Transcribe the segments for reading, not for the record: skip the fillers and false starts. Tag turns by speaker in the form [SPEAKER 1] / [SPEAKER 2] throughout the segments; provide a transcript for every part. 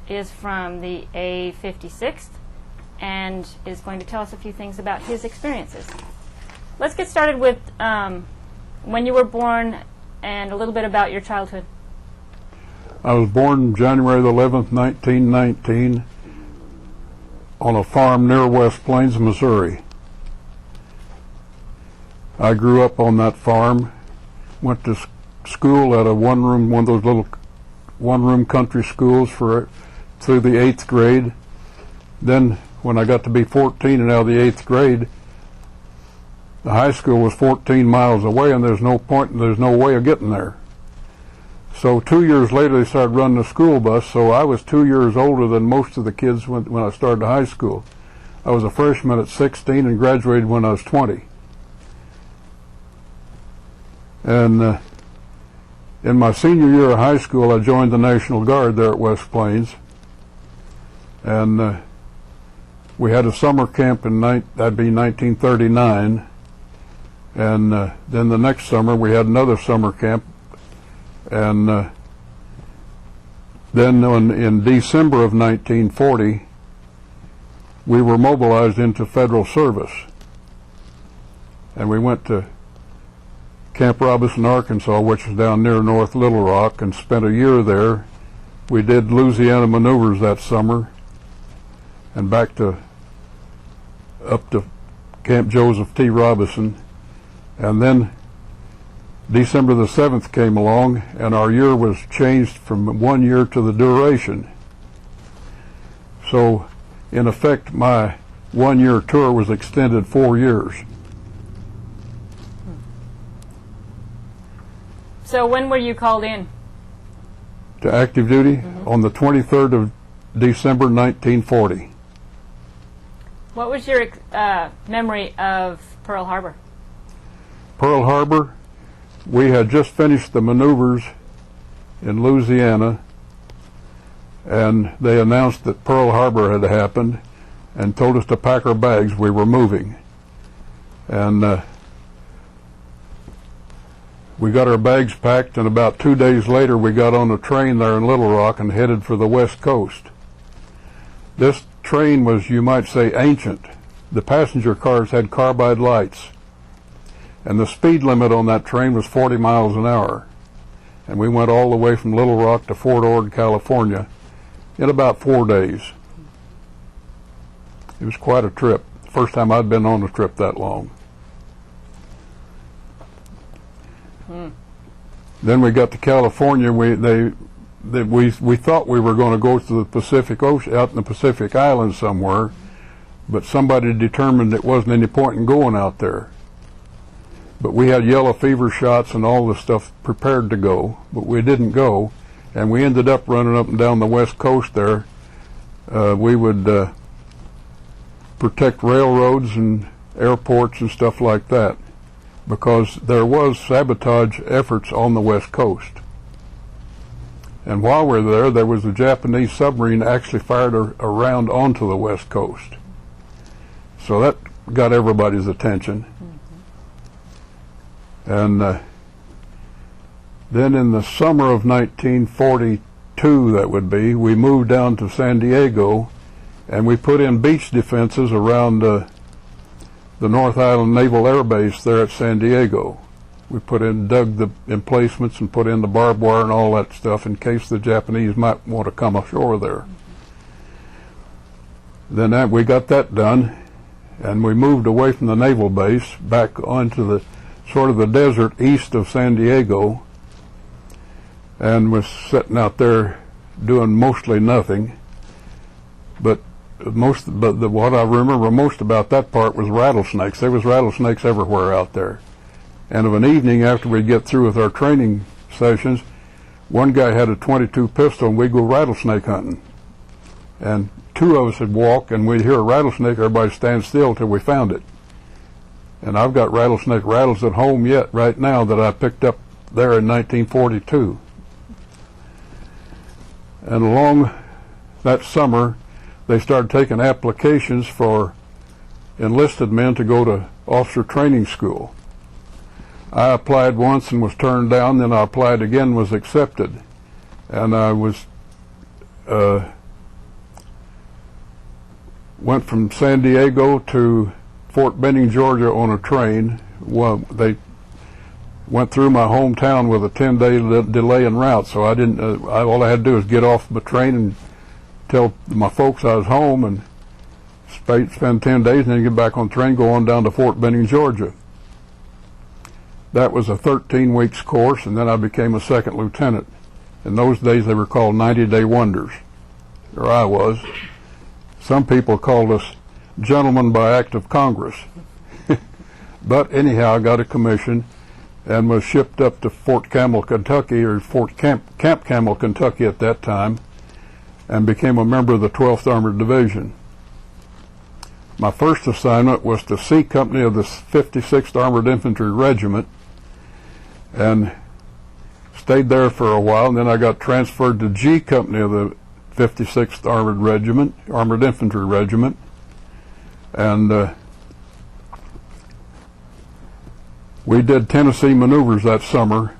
[SPEAKER 1] is from the A56th and is going to tell us a few things about his experiences. Let's get started with when you were born and a little bit about your childhood.
[SPEAKER 2] I was born January the 11th, 1919, on a farm near West Plains, Missouri. I grew up on that farm, went to school at one of those little one-room country schools through the 8th grade. Then when I got to be 14 and out of the 8th grade, the high school was 14 miles away, and there's no way of getting there. So 2 years later they started running a school bus, so I was 2 years older than most of the kids when I started high school. I was a freshman at 16 and graduated when I was 20. And in my senior year of high school, I joined the National Guard there at West Plains. And we had a summer camp that'd be 1939. And then the next summer we had another summer camp. And then in December of 1940, we were mobilized into federal service. And we went to Camp Robinson, Arkansas, which is down near North Little Rock, and spent a year there. We did Louisiana maneuvers that summer, and up to Camp Joseph T. Robinson. And then December the 7th came along, and our year was changed from 1 year to the duration. So, in effect, my 1 year tour was extended 4 years.
[SPEAKER 1] So when were you called in?
[SPEAKER 2] To active duty on the 23rd of December 1940.
[SPEAKER 1] What was your memory of Pearl Harbor?
[SPEAKER 2] Pearl Harbor, we had just finished the maneuvers in Louisiana, and they announced that Pearl Harbor had happened and told us to pack our bags. We were moving. And we got our bags packed, and about 2 days later we got on a train there in Little Rock and headed for the West Coast. This train was, you might say, ancient. The passenger cars had carbide lights, and the speed limit on that train was 40 miles an hour. And we went all the way from Little Rock to Fort Ord, California in about 4 days. It was quite a trip. First time I'd been on a trip that long. Then we got to California. We thought we were going to go to the Pacific Ocean, out in the Pacific Islands somewhere, but somebody determined it wasn't any point in going out there. But we had yellow fever shots and all the stuff prepared to go, but we didn't go, and we ended up running up and down the West Coast there. We would protect railroads and airports and stuff like that, because there was sabotage efforts on the West Coast. And while we were there was a Japanese submarine actually fired a round onto the West Coast. So that got everybody's attention. And then in the summer of 1942, that would be, we moved down to San Diego, and we put in beach defenses around the North Island Naval Air Base there at San Diego. We dug the emplacements and put in the barbed wire and all that stuff in case the Japanese might want to come ashore there. Then we got that done, and we moved away from the naval base back onto the sort of the desert east of San Diego, and was sitting out there doing mostly nothing. But what I remember most about that part was rattlesnakes. There was rattlesnakes everywhere out there. And of an evening, after we'd get through with our training sessions, one guy had a .22 pistol, and we'd go rattlesnake hunting. And two of us would walk, and we'd hear a rattlesnake, everybody stand still till we found it. And I've got rattlesnake rattles at home yet, right now, that I picked up there in 1942. And along that summer, they started taking applications for enlisted men to go to officer training school. I applied once and was turned down, then I applied again and was accepted. And I was went from San Diego to Fort Benning, Georgia on a train. Well, they went through my hometown with a 10-day delay en route, so I didn't. All I had to do was get off the train and tell my folks I was home, and spend 10 days, and then get back on the train, go on down to Fort Benning, Georgia. That was a 13 weeks course, and then I became a second lieutenant. In those days, they were called 90-day wonders. There I was. Some people called us gentlemen by act of Congress. But anyhow, I got a commission and was shipped up to Fort Campbell, Kentucky, or Camp Campbell, Kentucky at that time, and became a member of the 12th Armored Division. My first assignment was to C Company of the 56th Armored Infantry Regiment, and stayed there for a while, and then I got transferred to G Company of the 56th Armored Infantry Regiment, and we did Tennessee maneuvers that summer,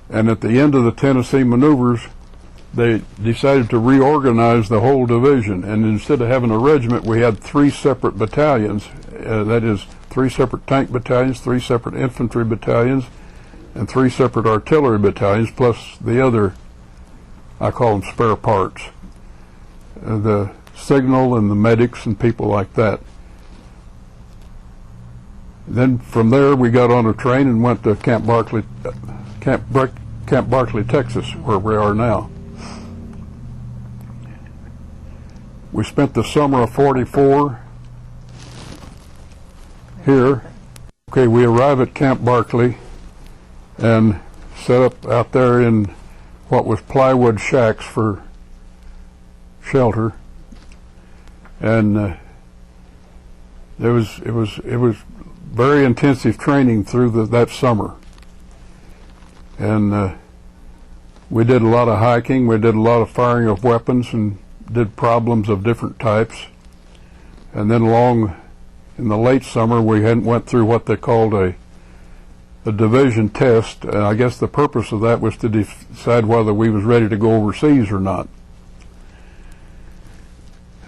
[SPEAKER 2] and at the end of the Tennessee maneuvers, they decided to reorganize the whole division, and instead of having a regiment, we had 3 separate battalions, that is 3 separate tank battalions, 3 separate infantry battalions, and 3 separate artillery battalions, plus the other, I call them spare parts, the signal and the medics and people like that. Then from there we got on a train and went to Camp Barkley, Texas, where we are now. We spent the summer of '44 here. Okay, we arrived at Camp Barkley and set up out there in what was plywood shacks for shelter, and it was very intensive training through that summer, and we did a lot of hiking, we did a lot of firing of weapons, and did problems of different types. And then along in the late summer we went through what they called a division test, and I guess the purpose of that was to decide whether we was ready to go overseas or not.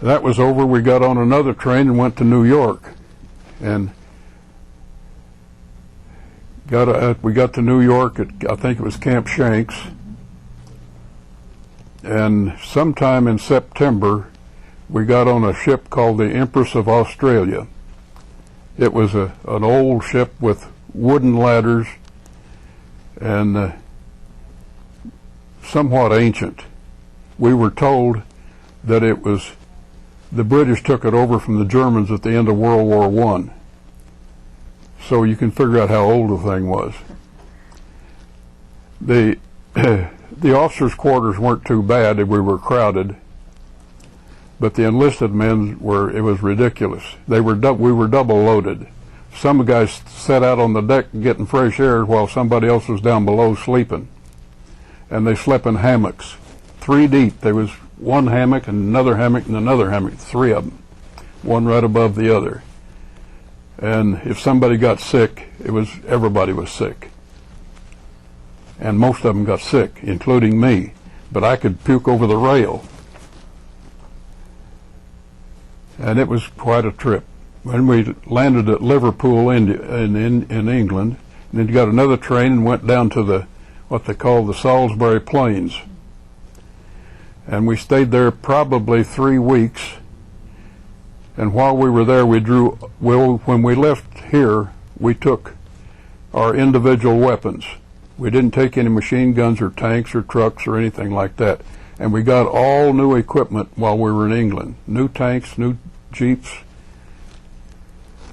[SPEAKER 2] That was over, we got on another train and went to New York, and we got to New York at, I think it was Camp Shanks, and sometime in September we got on a ship called the Empress of Australia. It was an old ship with wooden ladders and somewhat ancient. We were told that it was, the British took it over from the Germans at the end of World War I. So you can figure out how old the thing was. The officers' quarters weren't too bad if we were crowded, but the enlisted men it was ridiculous. We were double loaded. Some guys sat out on the deck getting fresh air while somebody else was down below sleeping. And they slept in hammocks, 3 deep. There was one hammock and another hammock and another hammock, 3 of them, one right above the other. And if somebody got sick, everybody was sick. And most of them got sick, including me. But I could puke over the rail. And it was quite a trip. When we landed at Liverpool, in England, and then got another train and went down to what they call the Salisbury Plains. And we stayed there probably 3 weeks. And while we were there, when we left here, we took our individual weapons. We didn't take any machine guns or tanks or trucks or anything like that. And we got all new equipment while we were in England. New tanks, new jeeps,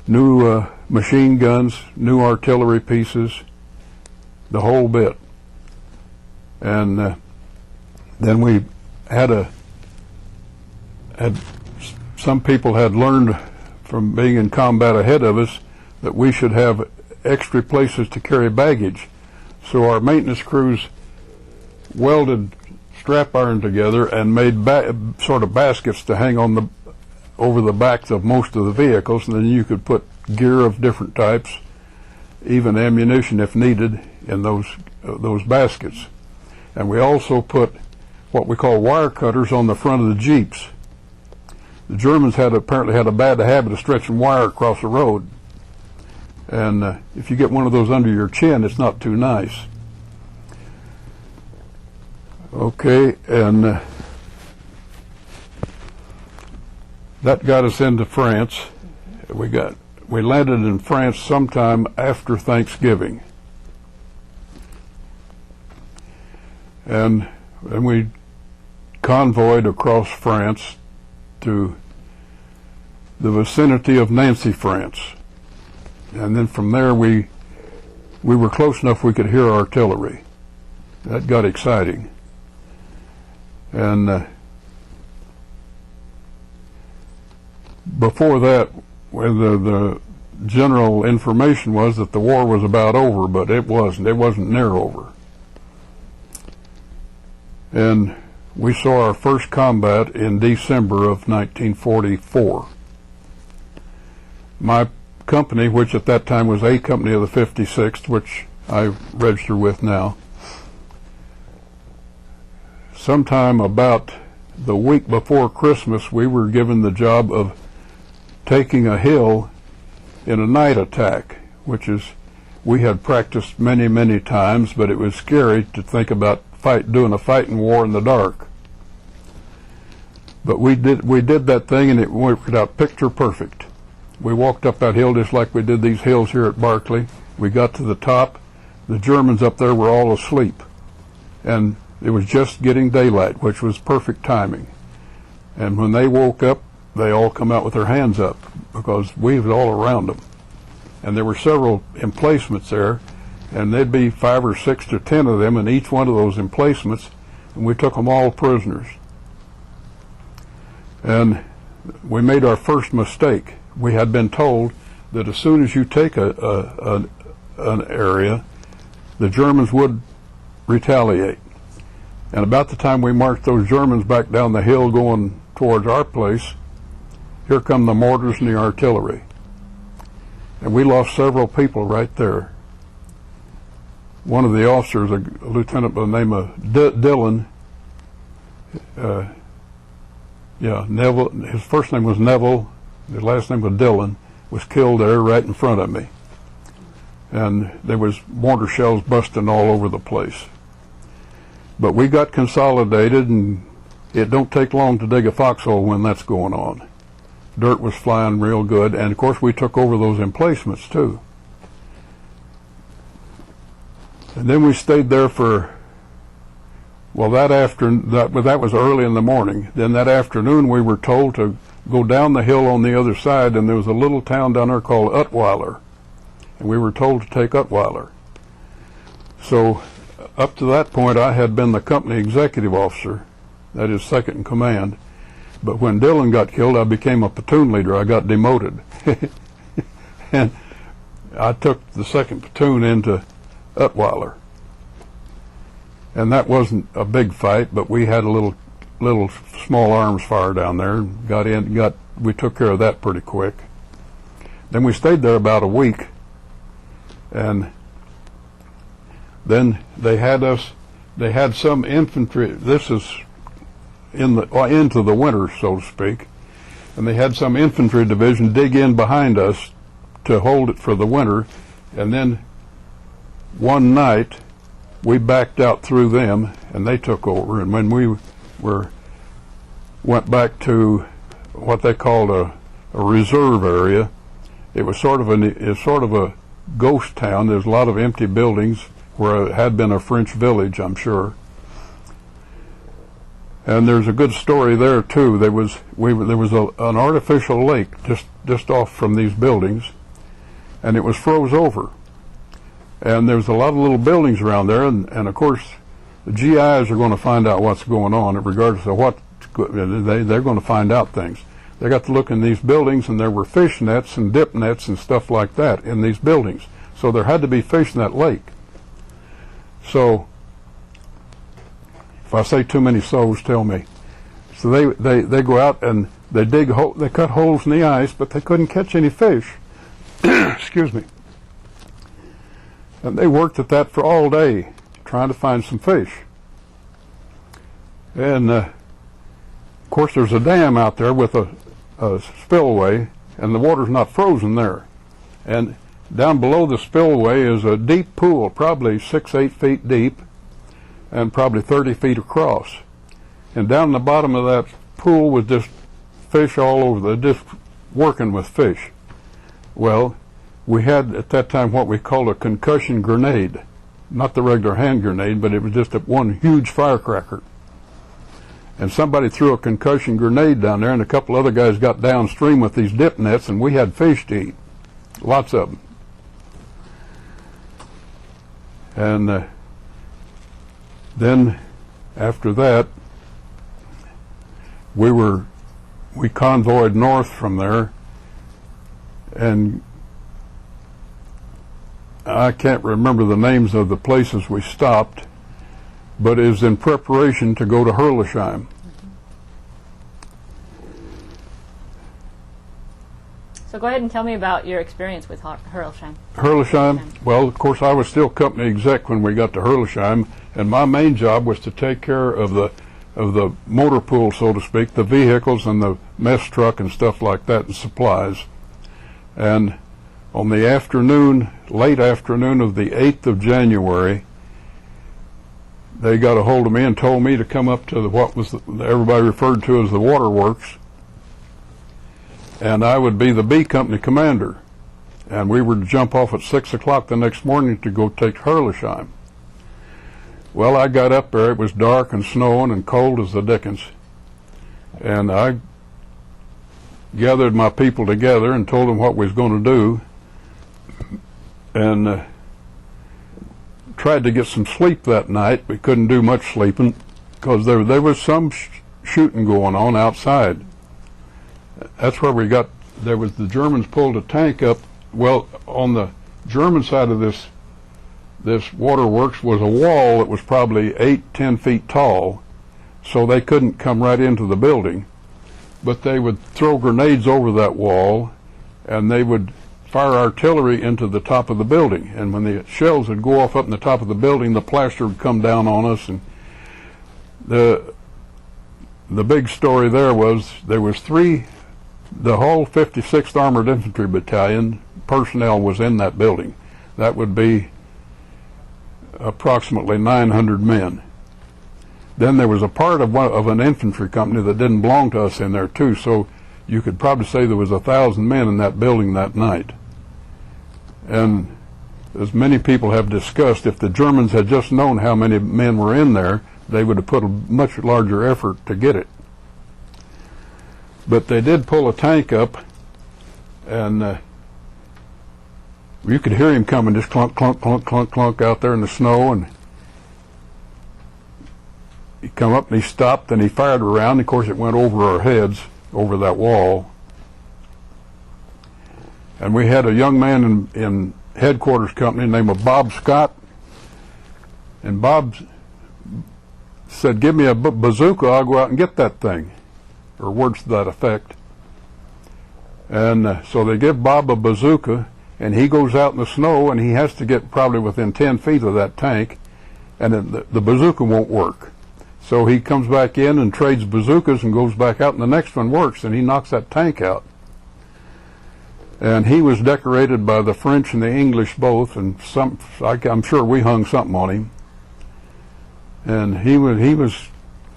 [SPEAKER 2] new machine guns, new artillery pieces, the whole bit. And then we had some people had learned from being in combat ahead of us that we should have extra places to carry baggage. So our maintenance crews welded strap iron together and made sort of baskets to hang on over the backs of most of the vehicles, and then you could put gear of different types, even ammunition if needed, in those baskets. And we also put what we call wire cutters on the front of the Jeeps. the Germans apparently had a bad habit of stretching wire across the road. And if you get one of those under your chin, it's not too nice. Okay, and that got us into France. We landed in France sometime after Thanksgiving. And we convoyed across France to the vicinity of Nancy, France. And then from there we were close enough we could hear artillery. That got exciting. And before that, the general information was that the war was about over, but it wasn't. It wasn't near over. And we saw our first combat in December of 1944. My company, which at that time was A Company of the 56th, which I register with now, sometime about the week before Christmas, we were given the job of taking a hill in a night attack, which is, we had practiced many, many times, but it was scary to think about doing a fighting war in the dark. But we did that thing, and it worked out picture perfect. We walked up that hill just like we did these hills here at Barclay. We got to the top. The Germans up there were all asleep, and it was just getting daylight, which was perfect timing. And when they woke up, they all come out with their hands up because we was all around them. And there were several emplacements there, and there'd be 5 or 6 or 10 of them in each one of those emplacements, and we took them all prisoners. And we made our first mistake. We had been told that as soon as you take an area, the Germans would retaliate. And about the time we marched those Germans back down the hill going towards our place, here come the mortars and the artillery. And we lost several people right there. One of the officers, a lieutenant by the name of Dillon, Neville, his first name was Neville, his last name was Dillon, was killed there right in front of me. And there was mortar shells busting all over the place. But we got consolidated, and it don't take long to dig a foxhole when that's going on. Dirt was flying real good, and of course we took over those emplacements too. And then we stayed there for, well, that was early in the morning. Then that afternoon we were told to go down the hill on the other side, and there was a little town down there called Utweiler, and we were told to take Utweiler. So up to that point I had been the company executive officer, that is second in command. But when Dillon got killed, I became a platoon leader. I got demoted. And I took the second platoon into Utweiler. And that wasn't a big fight, but we had a little small arms fire down there. We took care of that pretty quick. Then we stayed there about a week, and then they had some infantry. This is into the winter, so to speak, and they had some infantry division dig in behind us to hold it for the winter. And then one night we backed out through them, and they took over. And when we went back to what they called a reserve area, it was sort of a ghost town. There's a lot of empty buildings where it had been a French village, I'm sure. And there's a good story there too. There was an artificial lake just off from these buildings, and it was froze over. And there's a lot of little buildings around there, and of course the GIs are going to find out what's going on, regardless of what they're going to find out things. They got to look in these buildings, and there were fish nets and dip nets and stuff like that in these buildings. So there had to be fish in that lake. So if I say too many souls, tell me. So they go out and they they cut holes in the ice, but they couldn't catch any fish. Excuse me. And they worked at that for all day, trying to find some fish. And of course, there's a dam out there with spillway, and the water's not frozen there. And down below the spillway is a deep pool, probably 6-8 feet deep, and probably 30 feet across. And down the bottom of that pool was just fish all over, just working with fish. Well, we had at that time what we called a concussion grenade. Not the regular hand grenade, but it was just one huge firecracker. And somebody threw a concussion grenade down there, and a couple other guys got downstream with these dip nets, and we had fish to eat. Lots of them. And then after that, we convoyed north from there, and I can't remember the names of the places we stopped, but it was in preparation to go to Herlesheim.
[SPEAKER 1] So go ahead and tell me about your experience with Herlesheim.
[SPEAKER 2] Herlesheim, well, of course, I was still company exec when we got to Herlesheim, and my main job was to take care of the motor pool, so to speak, the vehicles and the mess truck and stuff like that, and supplies. And on the afternoon, late afternoon of the 8th of January, they got a hold of me and told me to come up to what was everybody referred to as the waterworks, and I would be the B Company commander. And we were to jump off at 6 o'clock the next morning to go take Herlesheim. Well, I got up there, it was dark and snowing and cold as the dickens. And I gathered my people together and told them what we was going to do, and tried to get some sleep that night. We couldn't do much sleeping because there was some shooting going on outside. That's where we got, the Germans pulled a tank up. Well, on the German side of this waterworks was a wall that was probably 8-10 feet tall, so they couldn't come right into the building. But they would throw grenades over that wall, and they would fire artillery into the top of the building. And when the shells would go off up in the top of the building, the plaster would come down on us. And the big story there was the whole 56th Armored Infantry Battalion personnel was in that building. That would be approximately 900 men. Then there was a part of an infantry company that didn't belong to us in there too, so you could probably say there was 1,000 men in that building that night. And as many people have discussed, if the Germans had just known how many men were in there, they would have put a much larger effort to get it. But they did pull a tank up, and you could hear him coming, just clunk, clunk, clunk, clunk, clunk out there in the snow. And he come up and he stopped and he fired around. Of course, it went over our heads, over that wall. And we had a young man in headquarters company named Bob Scott. And Bob said, "Give me a bazooka, I'll go out and get that thing," or words to that effect. And so they give Bob a bazooka, and he goes out in the snow, and he has to get probably within 10 feet of that tank, and the bazooka won't work. So he comes back in and trades bazookas and goes back out, and the next one works, and he knocks that tank out. And he was decorated by the French and the English both, and I'm sure we hung something on him. And he was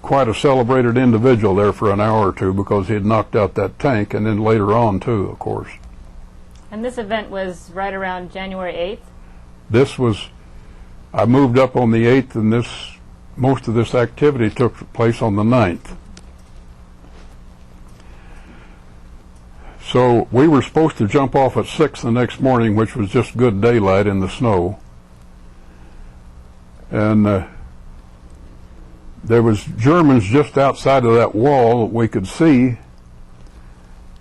[SPEAKER 2] quite a celebrated individual there for an hour or two because he had knocked out that tank, and then later on too, of course.
[SPEAKER 1] And this event was right around January 8th? I moved up on the 8th, and most of this activity took place on the 9th. So we were supposed to jump off at 6 the next morning, which was just good daylight in the snow. And there was Germans just outside of that wall that we could see,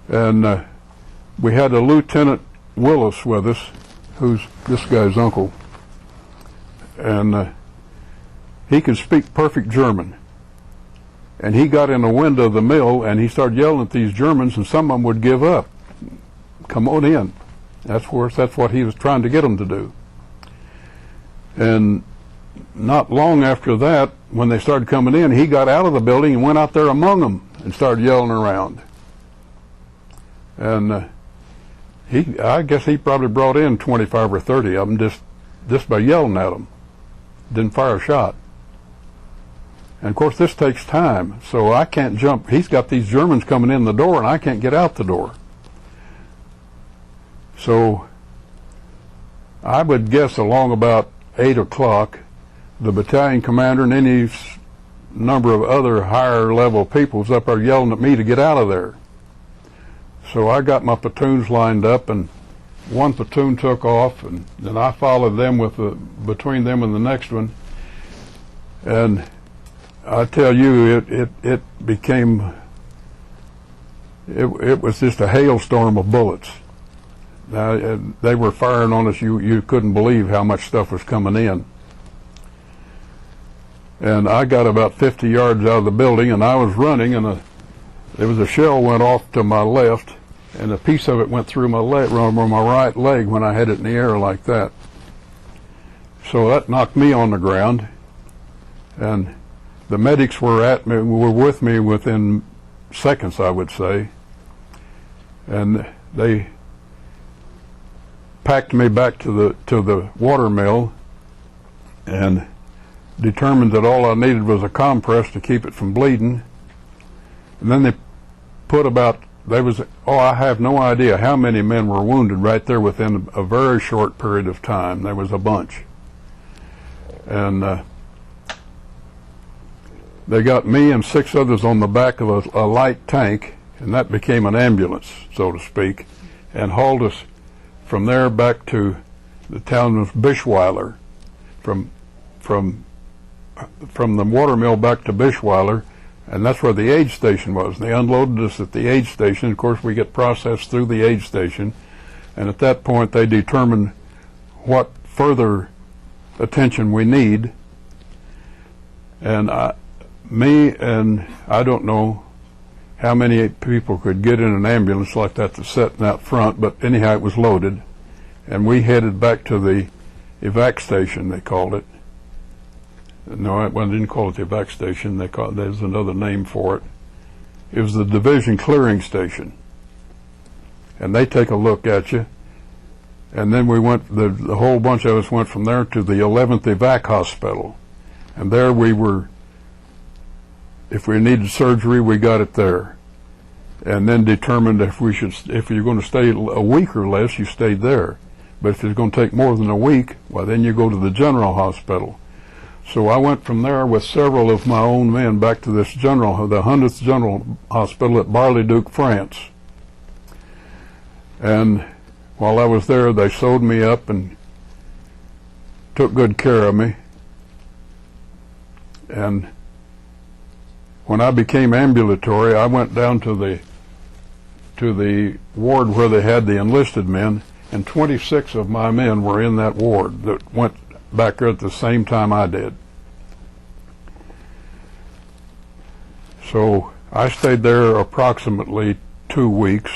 [SPEAKER 1] and we had a Lieutenant Willis with us, who's this guy's uncle, and he could speak perfect German. And he got in a window of the mill and he started yelling at these Germans, and some of them would give up. Come on in. That's what he was trying to get them to do. And not long after that, when they started coming in, he got out of the building and went out there among them and started yelling around.
[SPEAKER 2] And I guess he probably brought in 25 or 30 of them just by yelling at them. Didn't fire a shot. And of course this takes time, so I can't jump. He's got these Germans coming in the door and I can't get out the door. So I would guess along about 8 o'clock, the battalion commander and any number of other higher level people was up there yelling at me to get out of there. So I got my platoons lined up, and one platoon took off, and then I followed them between them and the next one. And I tell you, it became, it was just a hailstorm of bullets. They were firing on us. You couldn't believe how much stuff was coming in. And I got about 50 yards out of the building, and I was running, and there was a shell went off to my left, and a piece of it went through my right leg when I had it in the air like that. So that knocked me on the ground, and the medics were with me within seconds, I would say, and they packed me back to the water mill and determined that all I needed was a compress to keep it from bleeding. And then they put I have no idea how many men were wounded right there within a very short period of time. There was a bunch. And they got me and 6 others on the back of a light tank, and that became an ambulance, so to speak, and hauled us from there back to the town of Bischweiler. From the watermill back to Bischweiler, and that's where the aid station was. They unloaded us at the aid station. Of course, we get processed through the aid station, and at that point they determine what further attention we need. And I don't know how many people could get in an ambulance like that to sit in out front, but anyhow it was loaded, and we headed back to the evac station, they called it. No, I didn't call it the evac station. There's another name for it. It was the division clearing station, and they take a look at you. And then we went. The whole bunch of us went from there to the 11th evac hospital, and there we were. If we needed surgery, we got it there, and then determined if you're going to stay a week or less, you stayed there. But if it's going to take more than a week, well, then you go to the general hospital. So I went from there with several of my own men back to the 100th General Hospital at Bar-le-Duc, France. And while I was there, they sewed me up and took good care of me. And when I became ambulatory, I went down to the ward where they had the enlisted men, and 26 of my men were in that ward that went back there at the same time I did. So I stayed there approximately 2 weeks,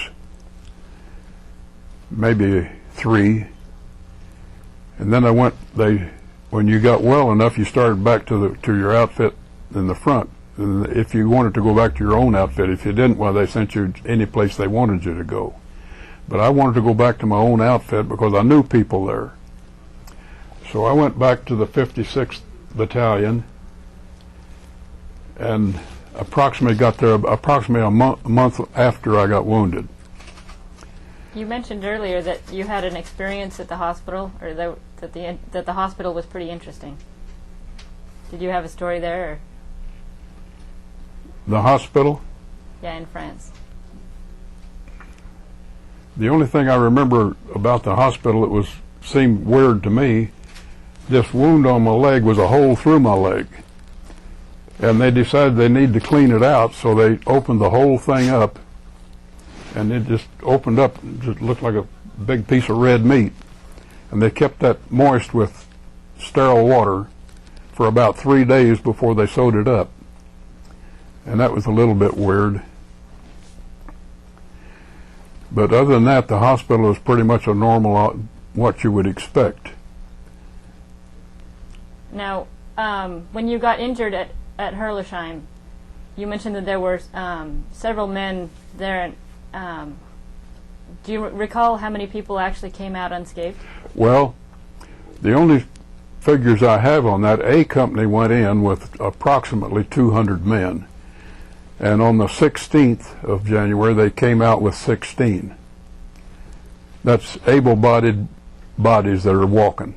[SPEAKER 2] maybe 3, and then when you got well enough, you started back to your outfit in the front. And if you wanted to go back to your own outfit, if you didn't, well, they sent you any place they wanted you to go. But I wanted to go back to my own outfit because I knew people there. So I went back to the 56th Battalion, and got there approximately a month after I got wounded.
[SPEAKER 1] You mentioned earlier that you had an experience at the hospital, or that the hospital was pretty interesting. Did you have a story there? Or?
[SPEAKER 2] The hospital?
[SPEAKER 1] Yeah, in France.
[SPEAKER 2] The only thing I remember about the hospital that seemed weird to me, this wound on my leg was a hole through my leg. And they decided they need to clean it out, so they opened the whole thing up, and it just opened up, just looked like a big piece of red meat. And they kept that moist with sterile water for about 3 days before they sewed it up. And that was a little bit weird. But other than that, the hospital was pretty much a normal, what you would expect.
[SPEAKER 1] Now, when you got injured at Herlesheim, you mentioned that there were several men there Do you recall how many people actually came out unscathed?
[SPEAKER 2] Well, the only figures I have on that, A Company went in with approximately 200 men. And on the 16th of January, they came out with 16. That's able-bodied bodies that are walking.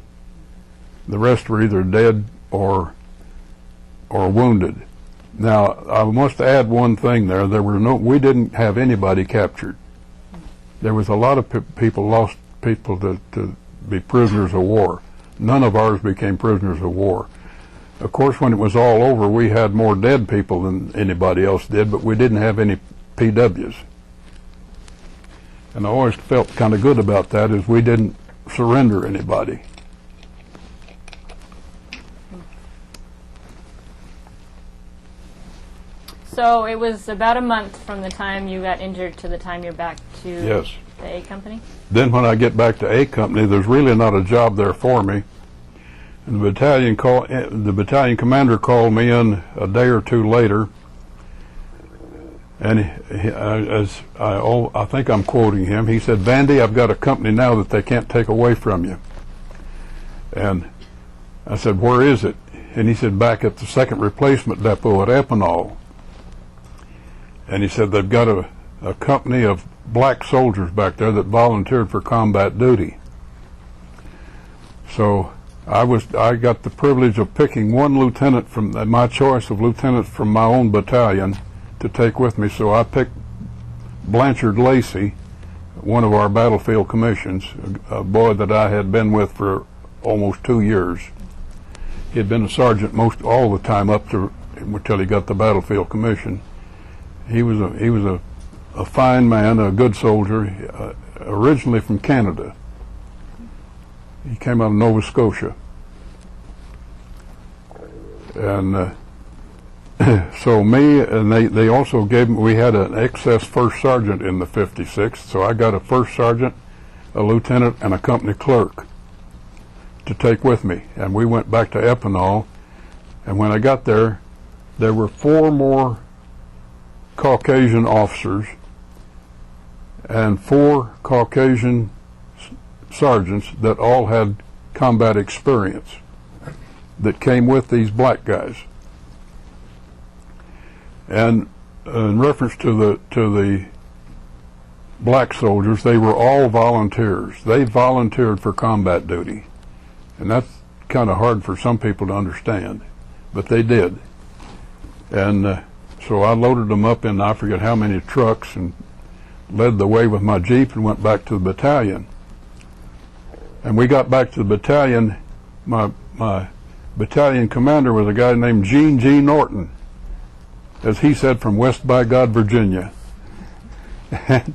[SPEAKER 2] The rest were either dead or wounded. Now, I must add one thing there. We didn't have anybody captured. There was a lot of people lost people to be prisoners of war. None of ours became prisoners of war. Of course, when it was all over, we had more dead people than anybody else did, but we didn't have any PWs. And I always felt kind of good about that, is we didn't surrender anybody.
[SPEAKER 1] So it was about a month from the time you got injured to the time you're back to
[SPEAKER 2] Yes.
[SPEAKER 1] the A Company?
[SPEAKER 2] Then when I get back to A Company, there's really not a job there for me. And the battalion commander called me in a day or two later, and I think I'm quoting him. He said, "Vandy, I've got a company now that they can't take away from you." And I said, "Where is it?" And he said, "Back at the 2nd Replacement Depot at Epinal." And he said, "They've got a company of black soldiers back there that volunteered for combat duty." So I got the privilege of picking one lieutenant from my choice of lieutenants from my own battalion to take with me. So I picked Blanchard Lacey, one of our battlefield commissions, a boy that I had been with for almost 2 years. He had been a sergeant all the time up to until he got the battlefield commission. He was a fine man, a good soldier, originally from Canada. He came out of Nova Scotia. And so me, and they also we had an excess first sergeant in the 56th, so I got a first sergeant, a lieutenant, and a company clerk to take with me. And we went back to Epinal, and when I got there, there were 4 more Caucasian officers and 4 Caucasian sergeants that all had combat experience that came with these black guys. And in reference to the black soldiers, they were all volunteers. They volunteered for combat duty, and that's kind of hard for some people to understand, but they did. And so I loaded them up in I forget how many trucks and led the way with my Jeep and went back to the battalion. And we got back to the battalion. My battalion commander was a guy named Gene G. Norton, as he said, from West by God, Virginia. And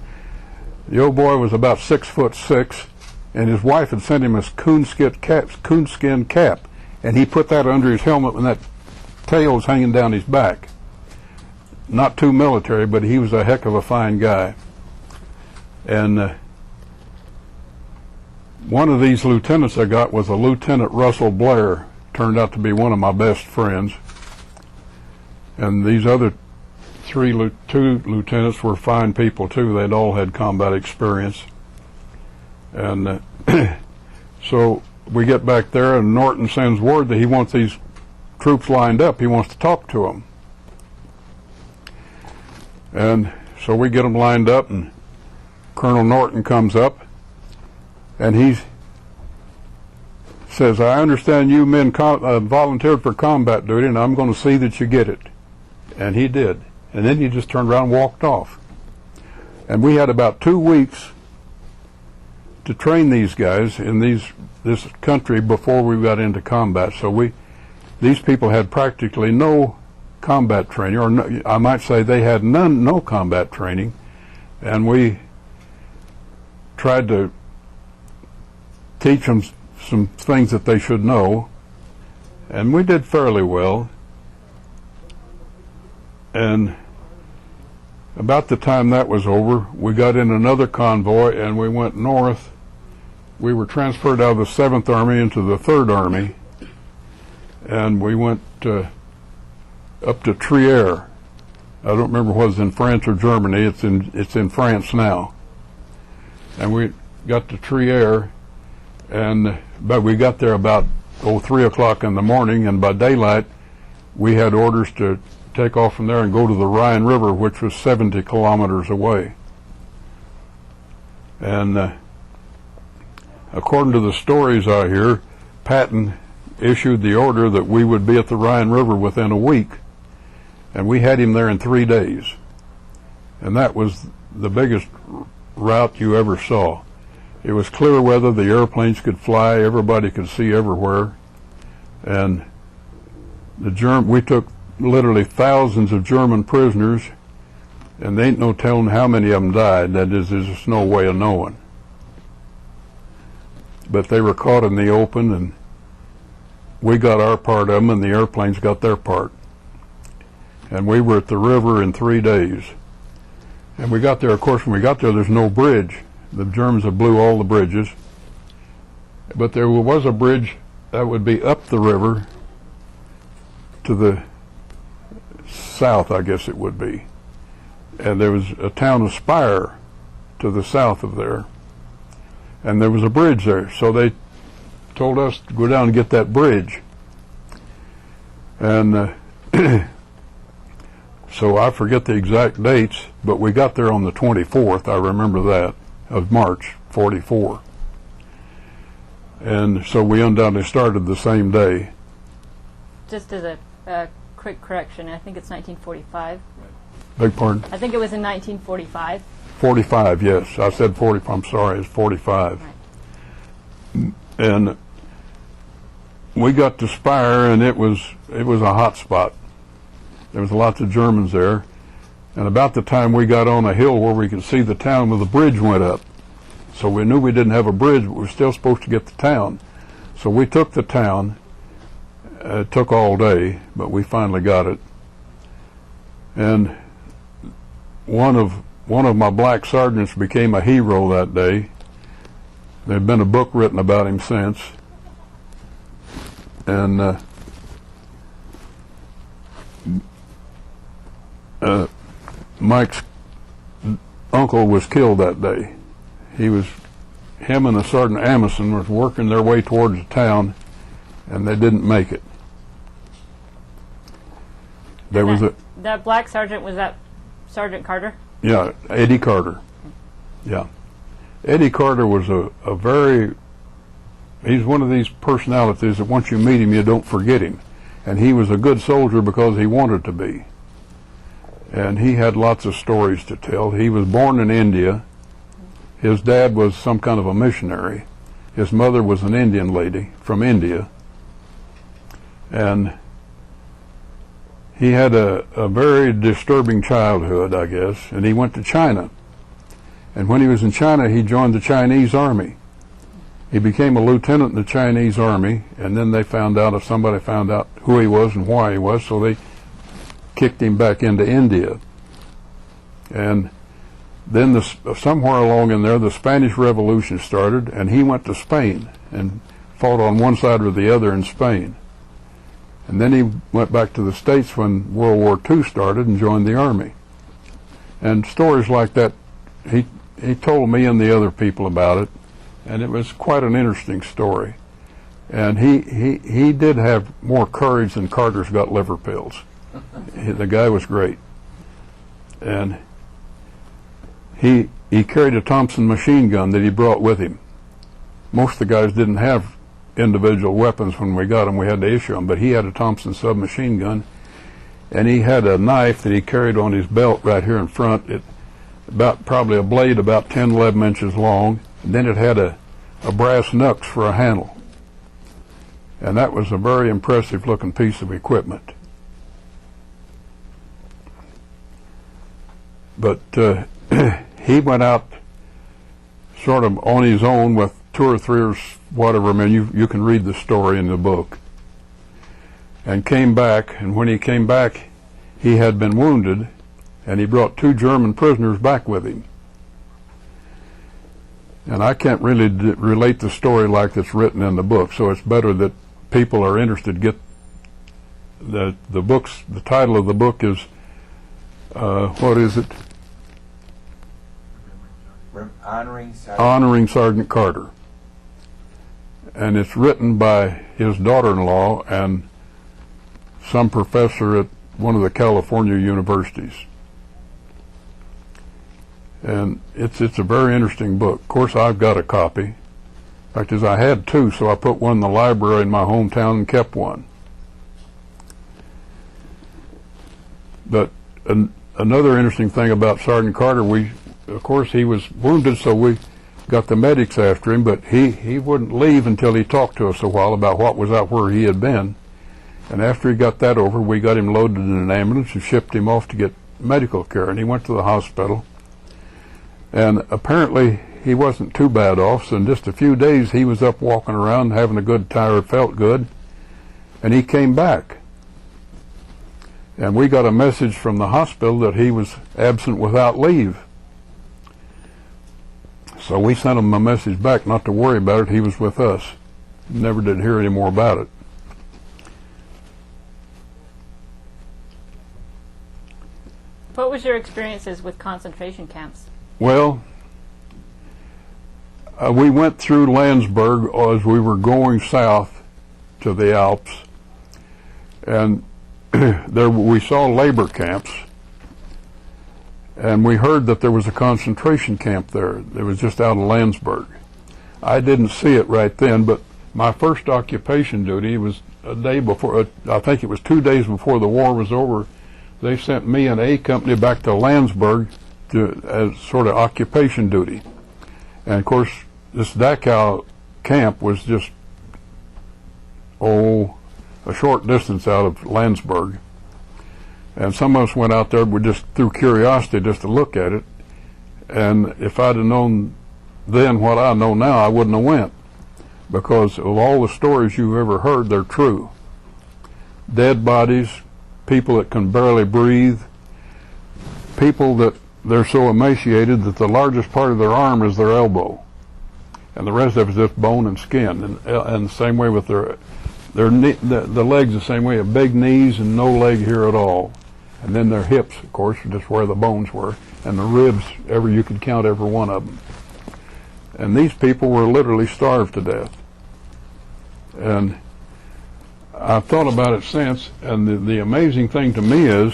[SPEAKER 2] the old boy was about 6'6", and his wife had sent him a coonskin cap, and he put that under his helmet when that tail was hanging down his back. Not too military, but he was a heck of a fine guy. And one of these lieutenants I got was a Lieutenant Russell Blair. Turned out to be one of my best friends. And these other two lieutenants were fine people too. They'd all had combat experience. And so we get back there, and Norton sends word that he wants these troops lined up. He wants to talk to them. And so we get them lined up, and Colonel Norton comes up, and he says, "I understand you men volunteered for combat duty, and I'm going to see that you get it." And he did. And then he just turned around and walked off. And we had about 2 weeks to train these guys in this country before we got into combat. So these people had practically no combat training, or no, I might say they had no combat training, and we tried to teach them some things that they should know, and we did fairly well. And about the time that was over, we got in another convoy and we went north. We were transferred out of the 7th Army into the 3rd Army, and we went up to Trier. I don't remember whether it was in France or Germany. It's in France now. and we got to Trier, but we got there about 3 o'clock in the morning, and by daylight we had orders to take off from there and go to the Rhine River, which was 70 kilometers away. And according to the stories I hear, Patton issued the order that we would be at the Rhine River within a week, and we had him there in 3 days. And that was the biggest route you ever saw. It was clear weather, the airplanes could fly, everybody could see everywhere, and we took literally thousands of German prisoners, and there ain't no telling how many of them died. That is, there's just no way of knowing. But they were caught in the open, and we got our part of them, and the airplanes got their part. And we were at the river in 3 days. And we got there, of course, when we got there, there's no bridge. The Germans have blew all the bridges. But there was a bridge that would be up the river to the south, I guess it would be. And there was a town of Speyer to the south of there. And there was a bridge there. So they told us to go down and get that bridge. And so I forget the exact dates, but we got there on the 24th, I remember that, of March, 44. And so we undoubtedly started the same day.
[SPEAKER 1] Just as a quick correction, I think it's 1945.
[SPEAKER 2] Beg pardon?
[SPEAKER 1] I think it was in 1945.
[SPEAKER 2] 45, yes. I said 40, I'm sorry, it's 45. Right. And we got to Speyer, and it was a hot spot. There was lots of Germans there. And about the time we got on a hill where we could see the town where the bridge went up. So we knew we didn't have a bridge, but we were still supposed to get the town. So we took the town. It took all day, but we finally got it. And one of my black sergeants became a hero that day. There's been a book written about him since. And Mike's uncle was killed that day. Him and the Sergeant Amison was working their way towards the town, and they didn't make it.
[SPEAKER 1] That black sergeant, was that Sergeant Carter?
[SPEAKER 2] Yeah, Eddie Carter. Yeah. Eddie Carter was he's one of these personalities that once you meet him, you don't forget him. And he was a good soldier because he wanted to be. And he had lots of stories to tell. He was born in India. His dad was some kind of a missionary. His mother was an Indian lady from India. And he had a very disturbing childhood, I guess, and he went to China. And when he was in China, he joined the Chinese army. He became a lieutenant in the Chinese army, and then somebody found out who he was and why he was, so they kicked him back into India. And then somewhere along in there, the Spanish Revolution started, and he went to Spain and fought on one side or the other in Spain. And then he went back to the States when World War II started and joined the Army. And stories like that, he told me and the other people about it, and it was quite an interesting story. And he did have more courage than Carter's got liver pills. The guy was great. And he carried a Thompson machine gun that he brought with him. Most of the guys didn't have individual weapons when we got them. We had to issue them, but he had a Thompson submachine gun, and he had a knife that he carried on his belt right here in front. Probably a blade about 10, 11 inches long, and then it had a brass knucks for a handle. And that was a very impressive looking piece of equipment. But he went out sort of on his own with 2 or 3 or whatever men. You can read the story in the book. And came back, and when he came back, he had been wounded, and he brought 2 German prisoners back with him. And I can't really relate the story like it's written in the book, so it's better that people are interested get the books. The title of the book is what is it? Honoring Sergeant Carter. And it's written by his daughter-in-law and some professor at one of the California universities. And it's a very interesting book. Of course, I've got a copy. In fact, as I had two, so I put one in the library in my hometown and kept one. But another interesting thing about Sergeant Carter, of course, he was wounded, so we got the medics after him, but he wouldn't leave until he talked to us a while about what was out where he had been. And after he got that over, we got him loaded in an ambulance and shipped him off to get medical care. And he went to the hospital. And apparently he wasn't too bad off, so in just a few days he was up walking around having a good time, felt good, and he came back. And we got a message from the hospital that he was absent without leave. So we sent him a message back not to worry about it, he was with us. Never did hear any more about it.
[SPEAKER 1] What was your experiences with concentration camps?
[SPEAKER 2] Well, we went through Landsberg as we were going south to the Alps, and there we saw labor camps, and we heard that there was a concentration camp there. It was just out of Landsberg. I didn't see it right then, but my first occupation duty was a day before, I think it was 2 days before the war was over. They sent me and A Company back to Landsberg as sort of occupation duty. And of course, this Dachau camp was just, a short distance out of Landsberg. And some of us went out there just through curiosity just to look at it. And if I'd have known then what I know now, I wouldn't have went. Because of all the stories you've ever heard, they're true. Dead bodies, people that can barely breathe, people that they're so emaciated that the largest part of their arm is their elbow, and the rest of it is just bone and skin. And the same way with the legs, the same way, big knees and no leg here at all. And then their hips, of course, are just where the bones were, and the ribs, you could count every one of them. And these people were literally starved to death. And I've thought about it since, and the amazing thing to me is,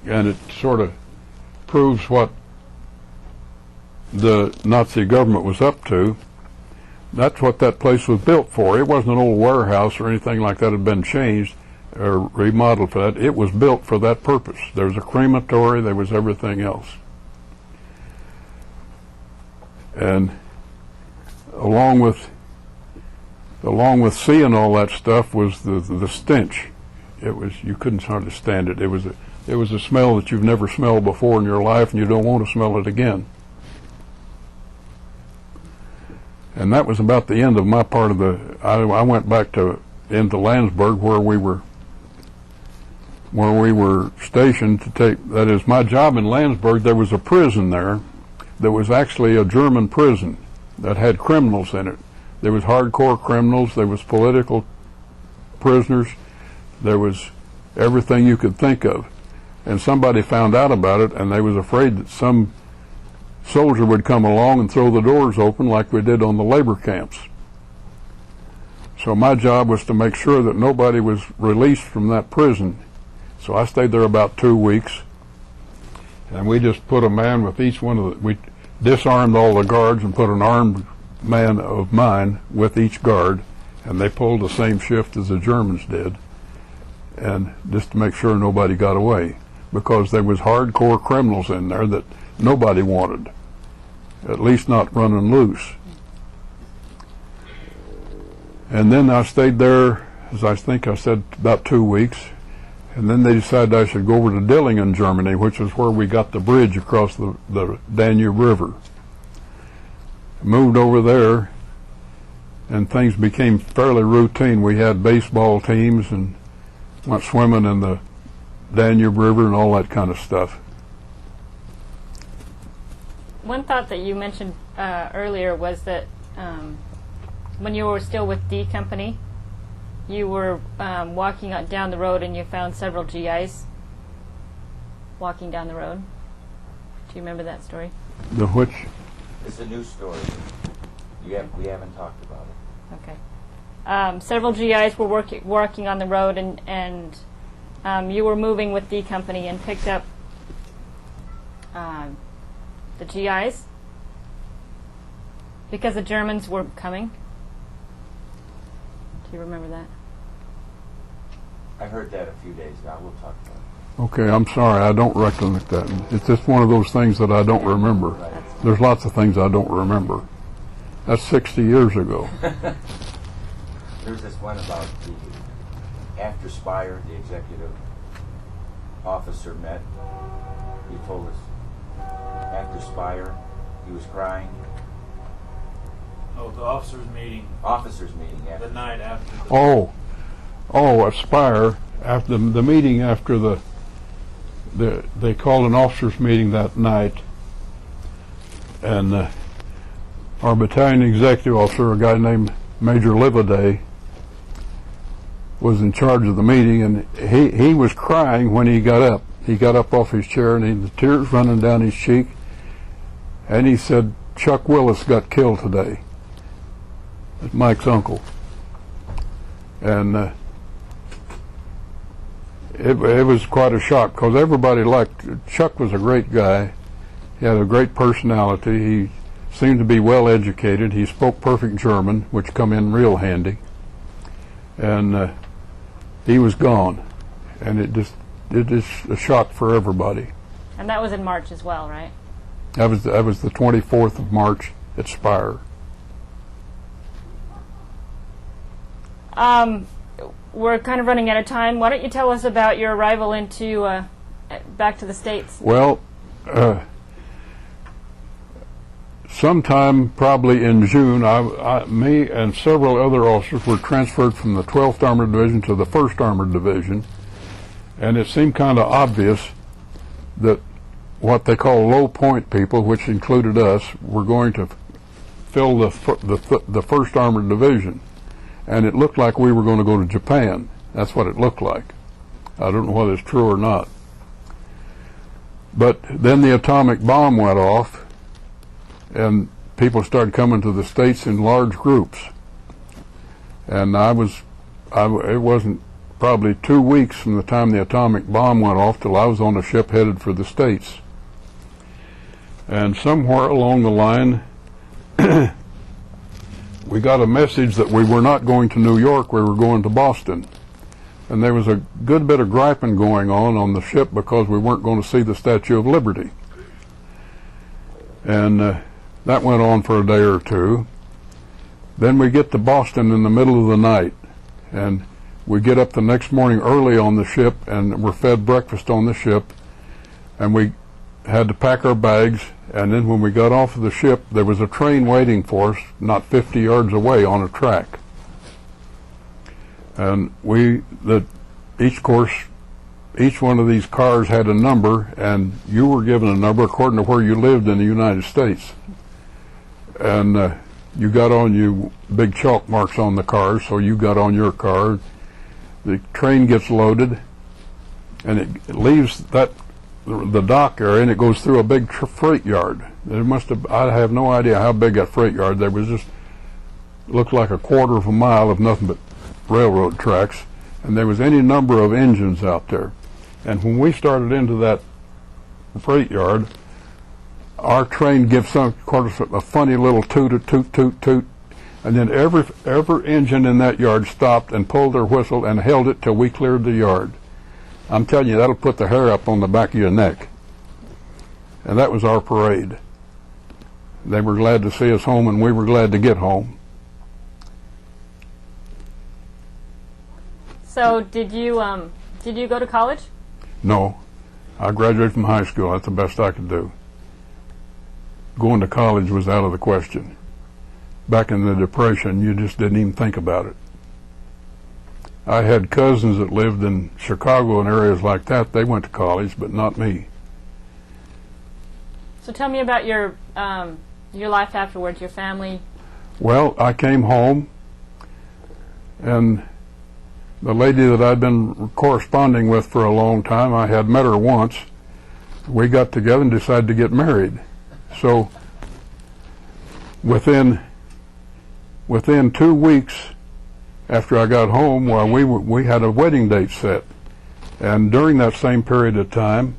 [SPEAKER 2] and it sort of proves what the Nazi government was up to, that's what that place was built for. It wasn't an old warehouse or anything like that had been changed or remodeled for that. It was built for that purpose. There was a crematory, there was everything else. And along with seeing all that stuff was the stench. It was, you couldn't hardly stand it. It was a smell that you've never smelled before in your life, and you don't want to smell it again. And that was about the end of my part of I went back into Landsberg where we were stationed to take, that is, my job in Landsberg. There was a prison there that was actually a German prison that had criminals in it. There was hardcore criminals, there was political prisoners, there was everything you could think of. And somebody found out about it, and they was afraid that some soldier would come along and throw the doors open like we did on the labor camps. So my job was to make sure that nobody was released from that prison. So I stayed there about 2 weeks, and we just put a man with each one of we disarmed all the guards and put an armed man of mine with each guard, and they pulled the same shift as the Germans did, and just to make sure nobody got away, because there was hardcore criminals in there that nobody wanted, at least not running loose. And then I stayed there, as I think I said, about 2 weeks, and then they decided I should go over to Dillingen, Germany, which is where we got the bridge across the Danube River. Moved over there, and things became fairly routine. We had baseball teams and went swimming in the Danube River and all that kind of stuff.
[SPEAKER 1] One thought that you mentioned earlier was that when you were still with D Company, you were walking down the road and you found several GIs walking down the road. Do you remember that story?
[SPEAKER 2] The which?
[SPEAKER 3] It's a new story. We haven't talked about it.
[SPEAKER 1] Okay. Several GIs were working on the road, and you were moving with D Company and picked up the GIs because the Germans were coming. Do you remember that?
[SPEAKER 3] I heard that a few days ago. We'll talk about it.
[SPEAKER 2] Okay, I'm sorry, I don't recollect that. It's just one of those things that I don't remember.
[SPEAKER 3] Right.
[SPEAKER 2] There's lots of things I don't remember. That's 60 years ago.
[SPEAKER 3] There's this one about the after Spire, the executive officer met. He told us after Spire, he was crying.
[SPEAKER 4] Oh, the officers' meeting.
[SPEAKER 3] Officers meeting after.
[SPEAKER 4] The night after. The
[SPEAKER 2] At Spire, after the meeting after they called an officers meeting that night, and our battalion executive officer, a guy named Major Livaday, was in charge of the meeting, and he was crying when he got up. He got up off his chair, and the tears running down his cheek, and he said, "Chuck Willis got killed today." That's Mike's uncle. And it was quite a shock because everybody liked Chuck. Was a great guy. He had a great personality. He seemed to be well educated. He spoke perfect German, which come in real handy. And he was gone, and it is a shock for everybody.
[SPEAKER 1] And that was in March as well, right?
[SPEAKER 2] That was the 24th of March at Spire.
[SPEAKER 1] We're kind of running out of time. Why don't you tell us about your arrival into back to the States?
[SPEAKER 2] Well, sometime probably in June, me and several other officers were transferred from the 12th Armored Division to the 1st Armored Division, and it seemed kind of obvious that what they call low point people, which included us, were going to fill the 1st Armored Division. And it looked like we were going to go to Japan. That's what it looked like. I don't know whether it's true or not. But then the atomic bomb went off, and people started coming to the States in large groups. And it wasn't probably 2 weeks from the time the atomic bomb went off till I was on a ship headed for the States. And somewhere along the line, we got a message that we were not going to New York, we were going to Boston. And there was a good bit of griping going on the ship because we weren't going to see the Statue of Liberty. And that went on for a day or two. Then we get to Boston in the middle of the night, and we get up the next morning early on the ship, and we're fed breakfast on the ship, and we had to pack our bags. And then when we got off of the ship, there was a train waiting for us not 50 yards away on a track. And each one of these cars had a number, and you were given a number according to where you lived in the United States. And you got on you big chalk marks on the cars, so you got on your car. The train gets loaded, and it leaves the dock area, and it goes through a big freight yard. I have no idea how big that freight yard. There was just looked like a quarter of a mile of nothing but railroad tracks, and there was any number of engines out there. And when we started into that freight yard, our train gives a funny little toot, toot, toot, toot, and then every engine in that yard stopped and pulled their whistle and held it till we cleared the yard. I'm telling you, that'll put the hair up on the back of your neck. And that was our parade. They were glad to see us home, and we were glad to get home.
[SPEAKER 1] So did you go to college?
[SPEAKER 2] No. I graduated from high school. That's the best I could do. Going to college was out of the question. Back in the Depression, you just didn't even think about it. I had cousins that lived in Chicago and areas like that. They went to college, but not me.
[SPEAKER 1] So tell me about your life afterwards, your family.
[SPEAKER 2] Well, I came home, and the lady that I'd been corresponding with for a long time, I had met her once. We got together and decided to get married. So within 2 weeks after I got home, well, we had a wedding date set. And during that same period of time,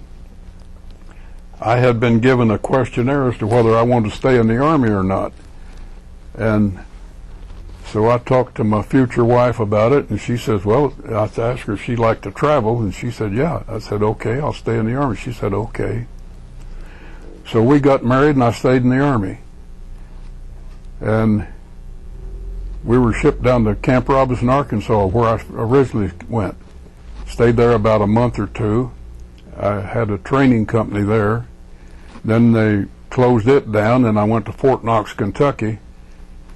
[SPEAKER 2] I had been given a questionnaire as to whether I wanted to stay in the Army or not. And so I talked to my future wife about it, and she says, well, I asked her if she'd like to travel, and she said, yeah. I said, okay, I'll stay in the Army. She said, okay. So we got married, and I stayed in the Army. And we were shipped down to Camp Robinson, Arkansas, where I originally went. Stayed there about a month or two. I had a training company there. Then they closed it down, and I went to Fort Knox, Kentucky,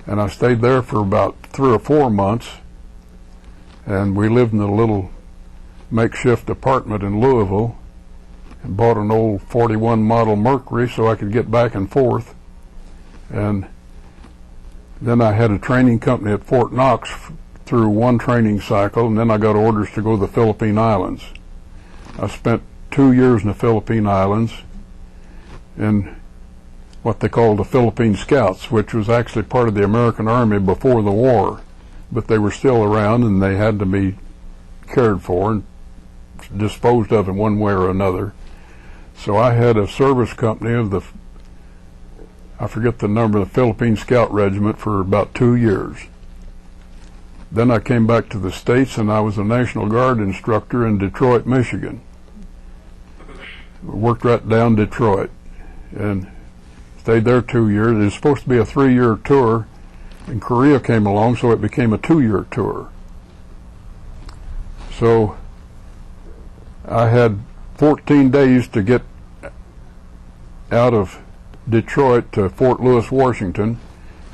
[SPEAKER 2] and I stayed there for about 3 or 4 months. And we lived in a little makeshift apartment in Louisville and bought an old 41 model Mercury so I could get back and forth. And then I had a training company at Fort Knox through one training cycle, and then I got orders to go to the Philippine Islands. I spent 2 years in the Philippine Islands in what they called the Philippine Scouts, which was actually part of the American Army before the war, but they were still around and they had to be cared for and disposed of in one way or another. So I had a service company of I forget the number of the Philippine Scout Regiment for about 2 years. Then I came back to the States and I was a National Guard instructor in Detroit, Michigan. Worked right down Detroit and stayed there 2 years. It was supposed to be a 3-year tour, and Korea came along, so it became a 2-year tour. So I had 14 days to get out of Detroit to Fort Lewis, Washington,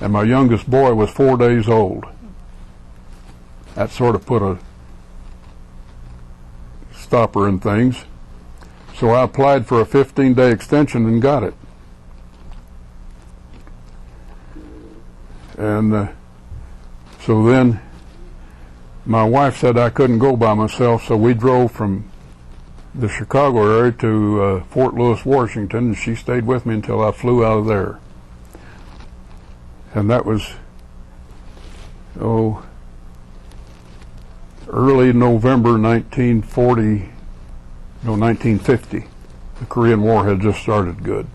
[SPEAKER 2] and my youngest boy was 4 days old. That sort of put a stopper in things. So I applied for a 15-day extension and got it. And so then my wife said I couldn't go by myself, so we drove from the Chicago area to Fort Lewis, Washington, and she stayed with me until I flew out of there. And that was, early November 1950. The Korean War had just started good.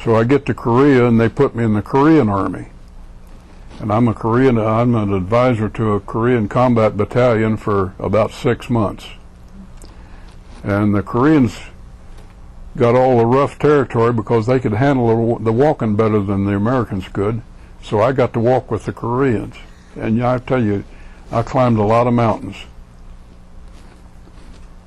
[SPEAKER 2] So I get to Korea and they put me in the Korean Army. And I'm an advisor to a Korean combat battalion for about 6 months. And the Koreans got all the rough territory because they could handle the walking better than the Americans could. So I got to walk with the Koreans. And I tell you, I climbed a lot of mountains.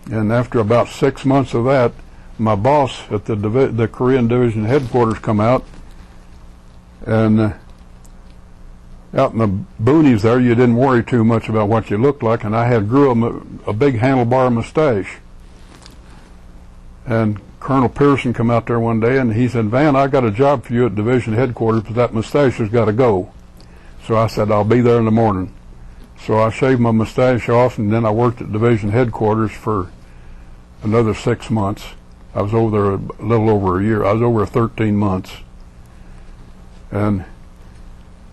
[SPEAKER 2] And after about 6 months of that, my boss at the Korean Division headquarters come out, and out in the boonies there, you didn't worry too much about what you looked like, and I grew a big handlebar mustache. And Colonel Pearson come out there one day, and he said, Van, I got a job for you at Division headquarters, but that mustache has got to go. So I said, I'll be there in the morning. So I shaved my mustache off, and then I worked at Division headquarters for another 6 months. I was over there a little over a year. I was over 13 months. And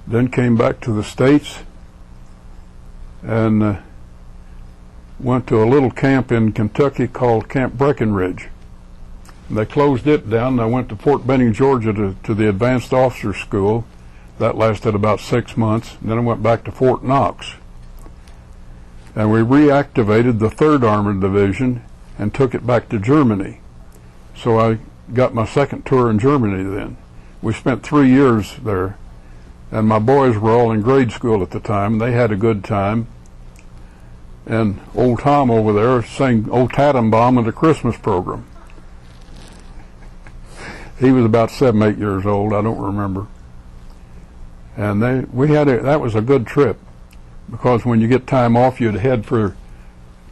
[SPEAKER 2] then came back to the States and went to a little camp in Kentucky called Camp Breckenridge. And they closed it down, and I went to Fort Benning, Georgia to the Advanced Officer School. That lasted about 6 months. And then I went back to Fort Knox. And we reactivated the 3rd Armored Division and took it back to Germany. So I got my second tour in Germany then. We spent 3 years there, and my boys were all in grade school at the time. They had a good time. And old Tom over there sang Old Tannenbaum in the Christmas program. He was about 7, 8 years old, I don't remember. And that was a good trip, because when you get time off, you'd head for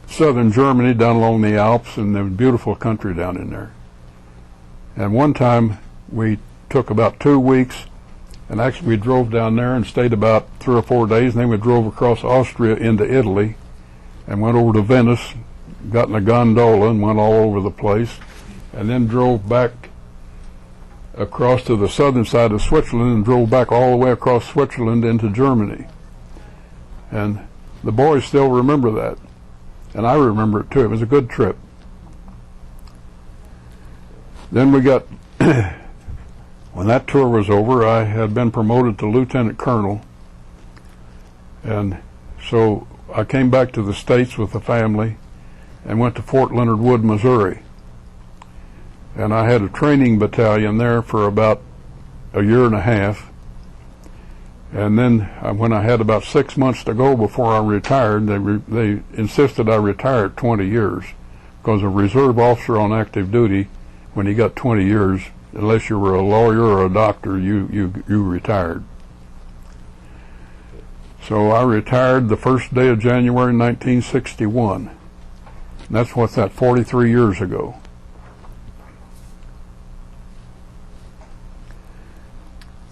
[SPEAKER 2] southern Germany down along the Alps, and there was beautiful country down in there. And one time we took about 2 weeks, and actually we drove down there and stayed about 3 or 4 days, and then we drove across Austria into Italy and went over to Venice, got in a gondola and went all over the place, and then drove back across to the southern side of Switzerland and drove back all the way across Switzerland into Germany. And the boys still remember that. And I remember it too. It was a good trip. Then we got, when that tour was over, I had been promoted to lieutenant colonel. And so I came back to the States with the family and went to Fort Leonard Wood, Missouri. And I had a training battalion there for about a year and a half. And then when I had about 6 months to go before I retired, they insisted I retire at 20 years, because a reserve officer on active duty, when he got 20 years, unless you were a lawyer or a doctor, you retired. So I retired the first day of January 1961. And that's what's that, 43 years ago.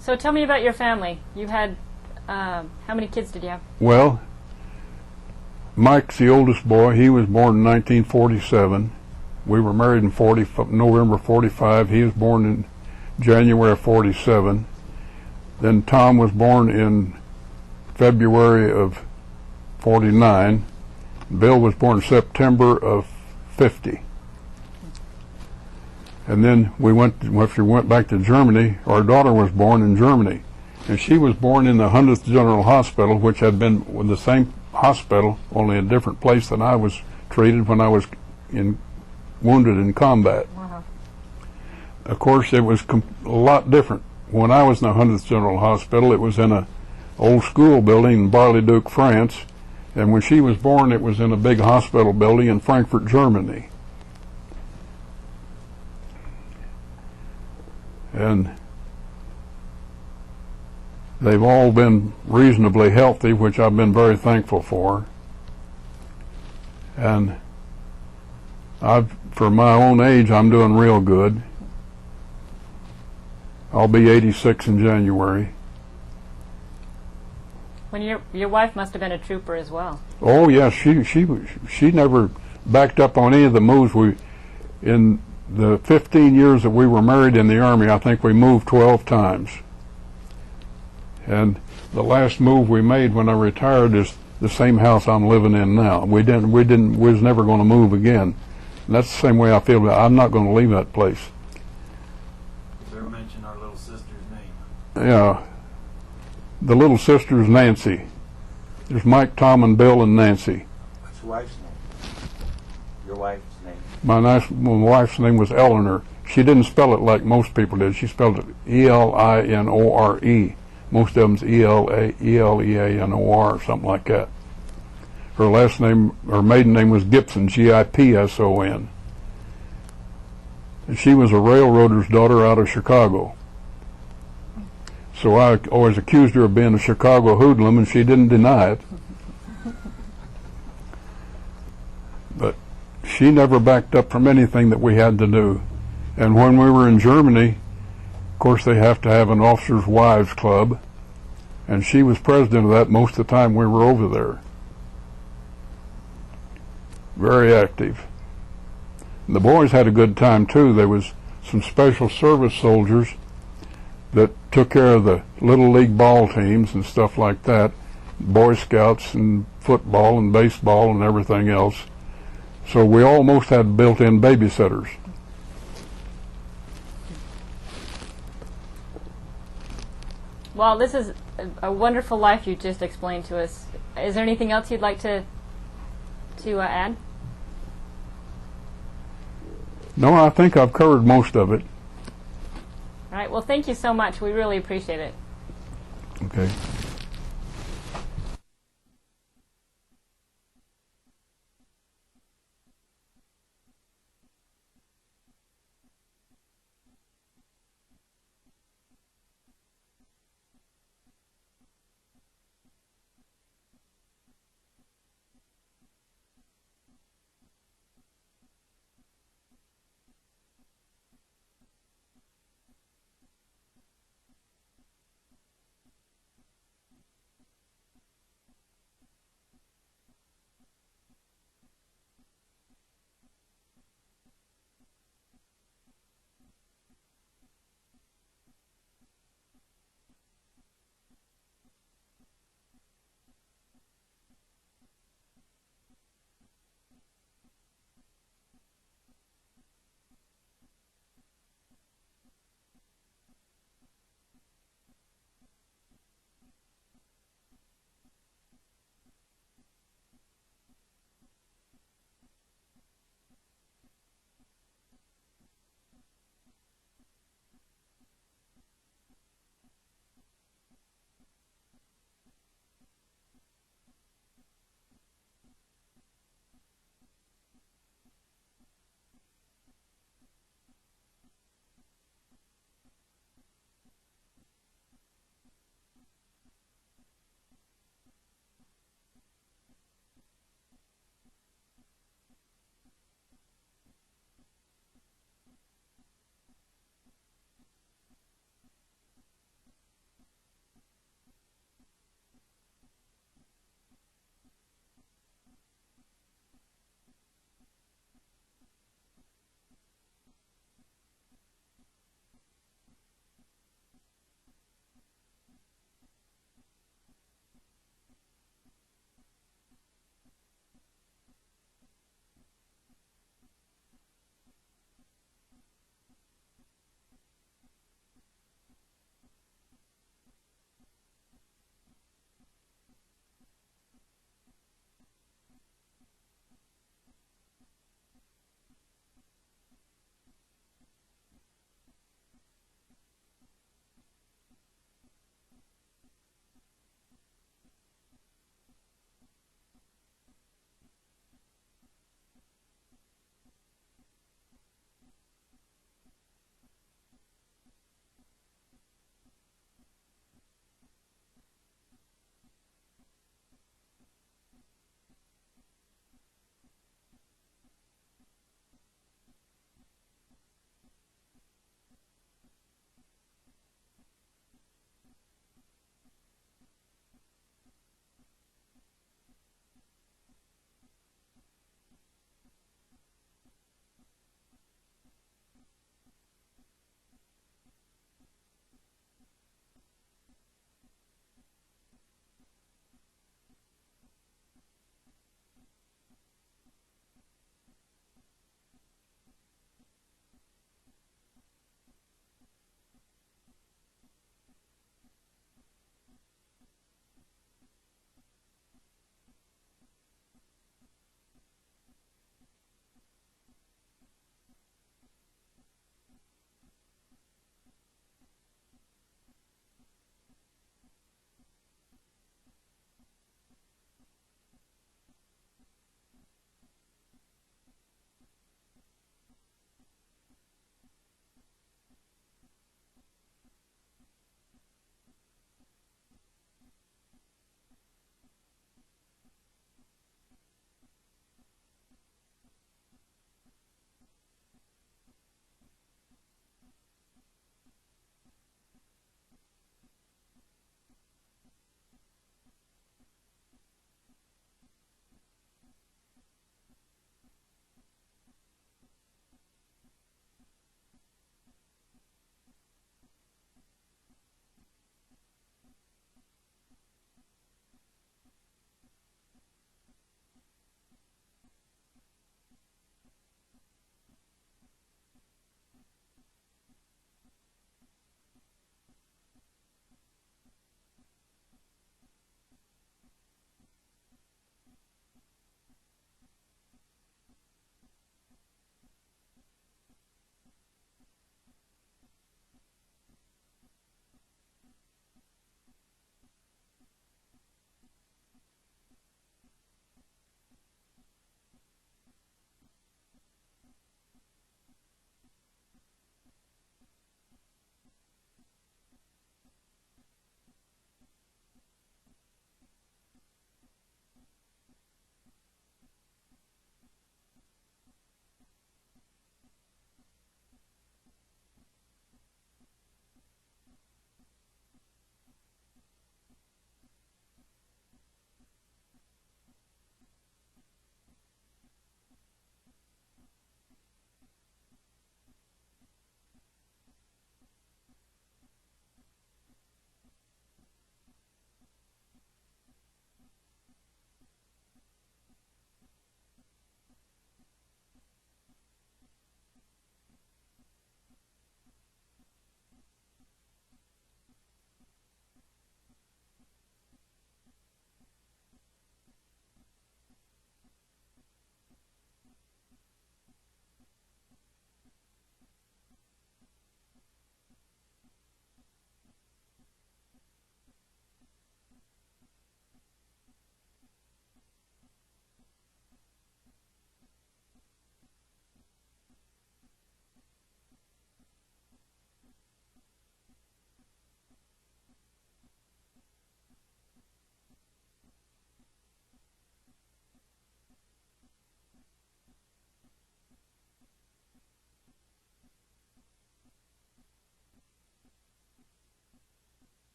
[SPEAKER 1] So tell me about your family. You had, how many kids did you have?
[SPEAKER 2] Well, Mike's the oldest boy. He was born in 1947. We were married in November 45. He was born in January of 47. Then Tom was born in February of 49. Bill was born September of 50. And then after we went back to Germany, our daughter was born in Germany. And she was born in the 100th General Hospital, which had been the same hospital, only a different place than I was treated when I was wounded in combat.
[SPEAKER 1] Wow.
[SPEAKER 2] Of course, it was a lot different. When I was in the 100th General Hospital, it was in an old school building in Bar-le-Duc, France. And when she was born, it was in a big hospital building in Frankfurt, Germany. And they've all been reasonably healthy, which I've been very thankful for. And for my own age, I'm doing real good. I'll be 86 in January.
[SPEAKER 1] When your wife must have been a trooper as well.
[SPEAKER 2] Oh yes, she never backed up on any of the moves. In the 15 years that we were married in the Army, I think we moved 12 times. And the last move we made when I retired is the same house I'm living in now. We was never going to move again. And that's the same way I feel about it. I'm not going to leave that place.
[SPEAKER 4] Better mention our little sister's name.
[SPEAKER 2] Yeah. The little sister's Nancy. There's Mike, Tom, and Bill, and Nancy.
[SPEAKER 3] What's your wife's name? Your wife's name?
[SPEAKER 2] My wife's name was Eleanor. She didn't spell it like most people did. She spelled it E-L-I-N-O-R-E. Most of them's E-L-E-A-N-O-R or something like that. Her last name, her maiden name was Gibson, G-I-P-S-O-N. And she was a railroader's daughter out of Chicago. So I always accused her of being a Chicago hoodlum, and she didn't deny it. But she never backed up from anything that we had to do. And when we were in Germany, of course they have to have an officers' wives club, and she was president of that most of the time we were over there. Very active. And the boys had a good time too. There was some special service soldiers that took care of the little league ball teams and stuff like that, Boy Scouts and football and baseball and everything else. So we almost had built-in babysitters.
[SPEAKER 1] Well, this is a wonderful life you just explained to us. Is there anything else you'd like to add?
[SPEAKER 2] No, I think I've covered most of it.
[SPEAKER 1] All right. Well, thank you so much. We really appreciate it.
[SPEAKER 2] Okay.